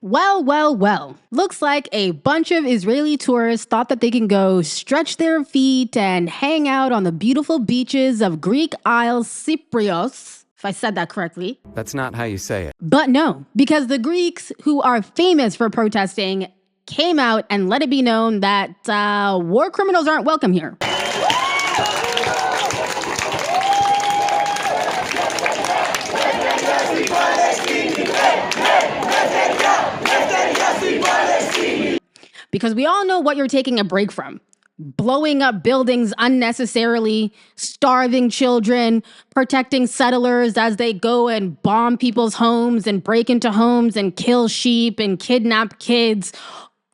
Well, well, well. Looks like a bunch of Israeli tourists thought that they can go stretch their feet and hang out on the beautiful beaches of Greek Isle Cyprios, if I said that correctly. That's not how you say it. But no, because the Greeks, who are famous for protesting, came out and let it be known that war criminals aren't welcome here. Because we all know what you're taking a break from. Blowing up buildings unnecessarily, starving children, protecting settlers as they go and bomb people's homes and break into homes and kill sheep and kidnap kids.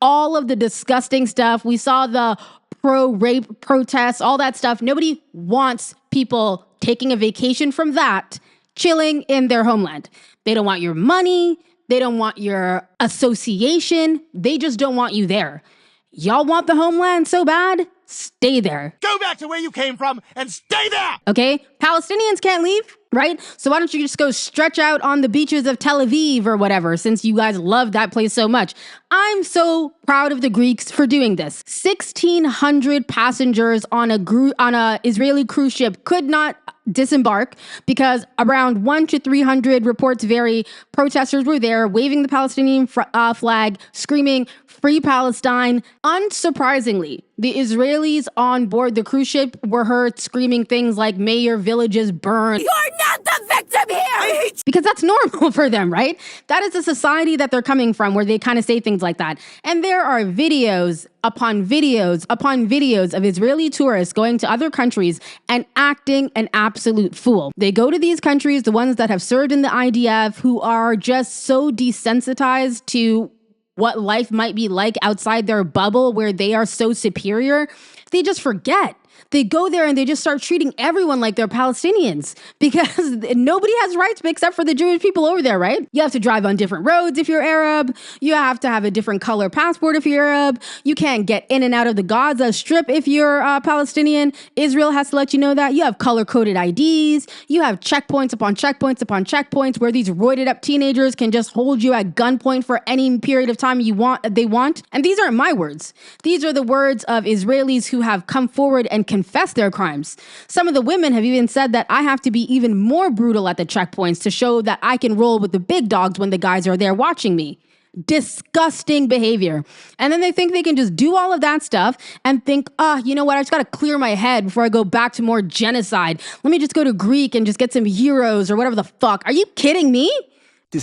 All of the disgusting stuff. We saw the pro-rape protests, all that stuff. Nobody wants people taking a vacation from that, chilling in their homeland. They don't want your money. They don't want your association. They just don't want you there. Y'all want the homeland so bad? Stay there. Go back to where you came from and stay there! Okay? Palestinians can't leave, right? So why don't you just go stretch out on the beaches of Tel Aviv or whatever, since you guys love that place so much. I'm so proud of the Greeks for doing this. 1,600 passengers on a Israeli cruise ship could not disembark because around 100 to 300, reports vary, protesters were there waving the Palestinian flag, screaming, "Free Palestine." Unsurprisingly, the Israelis on board the cruise ship were heard screaming things like, "May your villages burn." You're not the victim here! Because that's normal for them, right? That is the society that they're coming from, where they kind of say things like that. And there are videos upon videos upon videos of Israeli tourists going to other countries and acting an absolute fool. They go to these countries, the ones that have served in the IDF, who are just so desensitized to what life might be like outside their bubble where they are so superior, they just forget. They go there and they just start treating everyone like they're Palestinians because nobody has rights except for the Jewish people over there, right? You have to drive on different roads if you're Arab. You have to have a different color passport if you're Arab. You can't get in and out of the Gaza Strip if you're Palestinian. Israel has to let you know that. You have color-coded IDs. You have checkpoints upon checkpoints upon checkpoints where these roided up teenagers can just hold you at gunpoint for any period of time they want. And these aren't my words. These are the words of Israelis who have come forward and confess their crimes. Some of the women have even said that I have to be even more brutal at the checkpoints to show that I can roll with the big dogs when the guys are there watching me. Disgusting behavior. And then they think they can just do all of that stuff and think, you know what? I just got to clear my head before I go back to more genocide. Let me just go to Greek and just get some euros or whatever the fuck. Are you kidding me?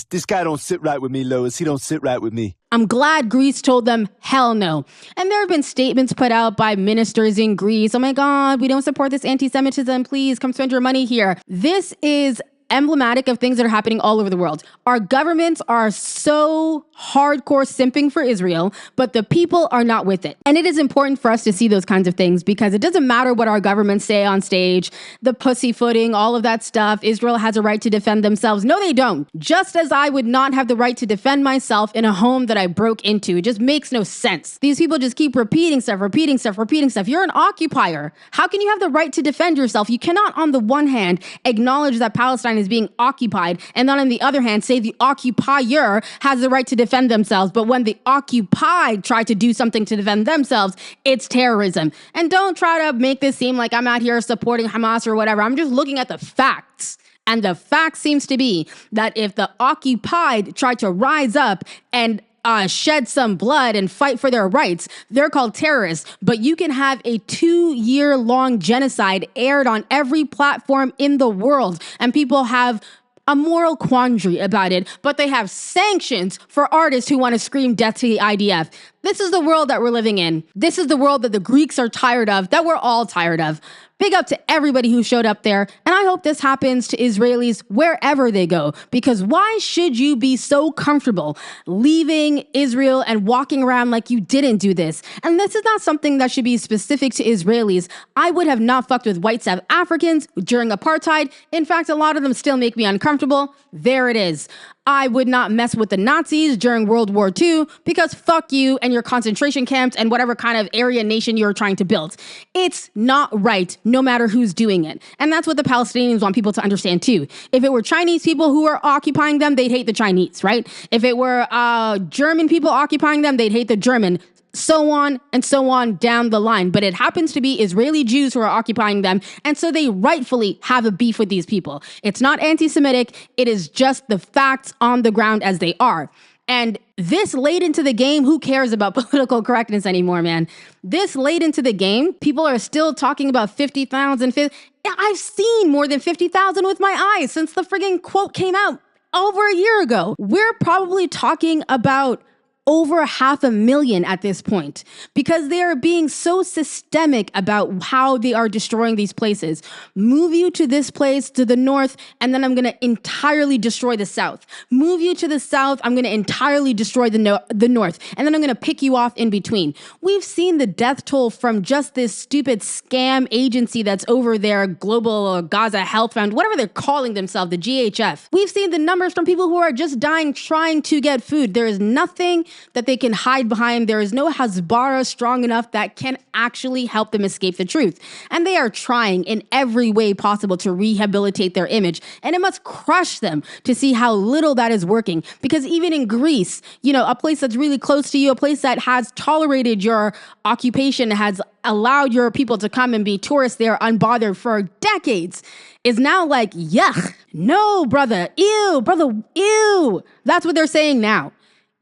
This guy don't sit right with me, Lois. He don't sit right with me. I'm glad Greece told them hell no. And there have been statements put out by ministers in Greece. Oh my God, we don't support this anti-Semitism. Please come spend your money here. This is emblematic of things that are happening all over the world. Our governments are so hardcore simping for Israel, but the people are not with it. And it is important for us to see those kinds of things because it doesn't matter what our governments say on stage, the pussyfooting, all of that stuff. Israel has a right to defend themselves. No, they don't. Just as I would not have the right to defend myself in a home that I broke into. It just makes no sense. These people just keep repeating stuff. You're an occupier. How can you have the right to defend yourself? You cannot, on the one hand, acknowledge that Palestine is being occupied, and then on the other hand, say the occupier has the right to defend themselves. But when the occupied try to do something to defend themselves, it's terrorism. And don't try to make this seem like I'm out here supporting Hamas or whatever. I'm just looking at the facts. And the fact seems to be that if the occupied try to rise up and shed some blood and fight for their rights, they're called terrorists. But you can have a 2-year-long genocide aired on every platform in the world, and people have a moral quandary about it, but they have sanctions for artists who want to scream death to the IDF. This is the world that we're living in. This is the world that the Greeks are tired of, that we're all tired of. Big up to everybody who showed up there. And I hope this happens to Israelis wherever they go. Because why should you be so comfortable leaving Israel and walking around like you didn't do this? And this is not something that should be specific to Israelis. I would have not fucked with white South Africans during apartheid. In fact, a lot of them still make me uncomfortable. There it is. I would not mess with the Nazis during World War II because fuck you and your concentration camps and whatever kind of Aryan nation you're trying to build. It's not right, no matter who's doing it. And that's what the Palestinians want people to understand too. If it were Chinese people who were occupying them, they'd hate the Chinese, right? If it were German people occupying them, they'd hate the German. So on down the line. But it happens to be Israeli Jews who are occupying them. And so they rightfully have a beef with these people. It's not anti-Semitic. It is just the facts on the ground as they are. And this late into the game, who cares about political correctness anymore, man? This late into the game, people are still talking about 50,000. I've seen more than 50,000 with my eyes since the friggin' quote came out over a year ago. We're probably talking about over 500,000 at this point because they are being so systemic about how they are destroying these places. Move you to this place to the north, and then I'm going to entirely destroy the south. Move you to the south, I'm going to entirely destroy the north, and then I'm going to pick you off in between. We've seen the death toll from just this stupid scam agency that's over there, Global Gaza Health Fund, whatever they're calling themselves, the GHF. We've seen the numbers from people who are just dying trying to get food. There is nothing that they can hide behind. There is no Hasbara strong enough that can actually help them escape the truth. And they are trying in every way possible to rehabilitate their image. And it must crush them to see how little that is working. Because even in Greece, a place that's really close to you, a place that has tolerated your occupation, has allowed your people to come and be tourists there unbothered for decades, is now like, yuck, no, brother, ew. That's what they're saying now.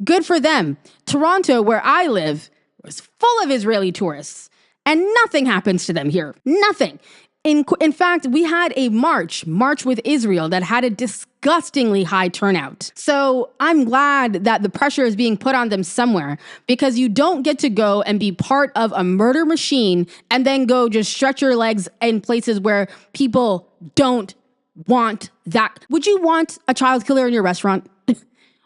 Good for them. Toronto, where I live, was full of Israeli tourists, and nothing happens to them here. Nothing. In fact, we had a march with Israel that had a disgustingly high turnout. So I'm glad that the pressure is being put on them somewhere, because you don't get to go and be part of a murder machine and then go just stretch your legs in places where people don't want that. Would you want a child killer in your restaurant?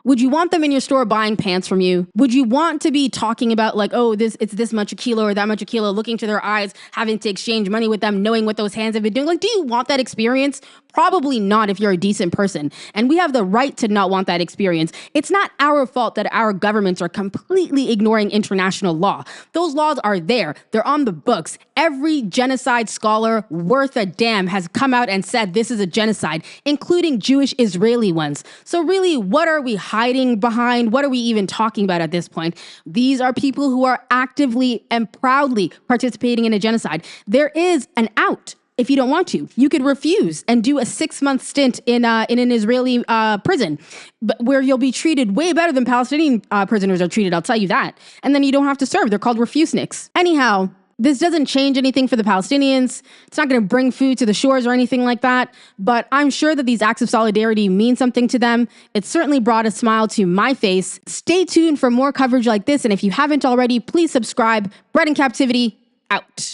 Would you want them in your store buying pants from you? Would you want to be talking about like, oh, it's this much a kilo or that much a kilo, looking to their eyes, having to exchange money with them, knowing what those hands have been doing? Like, do you want that experience? Probably not if you're a decent person. And we have the right to not want that experience. It's not our fault that our governments are completely ignoring international law. Those laws are there. They're on the books. Every genocide scholar worth a damn has come out and said this is a genocide, including Jewish Israeli ones. So really, what are we hiding behind? What are we even talking about at this point? These are people who are actively and proudly participating in a genocide. There is an out. If you don't want to, you could refuse and do a 6-month stint in an Israeli prison, but where you'll be treated way better than Palestinian prisoners are treated. I'll tell you that. And then you don't have to serve. They're called refuseniks. Anyhow, this doesn't change anything for the Palestinians. It's not going to bring food to the shores or anything like that. But I'm sure that these acts of solidarity mean something to them. It certainly brought a smile to my face. Stay tuned for more coverage like this. And if you haven't already, please subscribe. Bread in Captivity, out.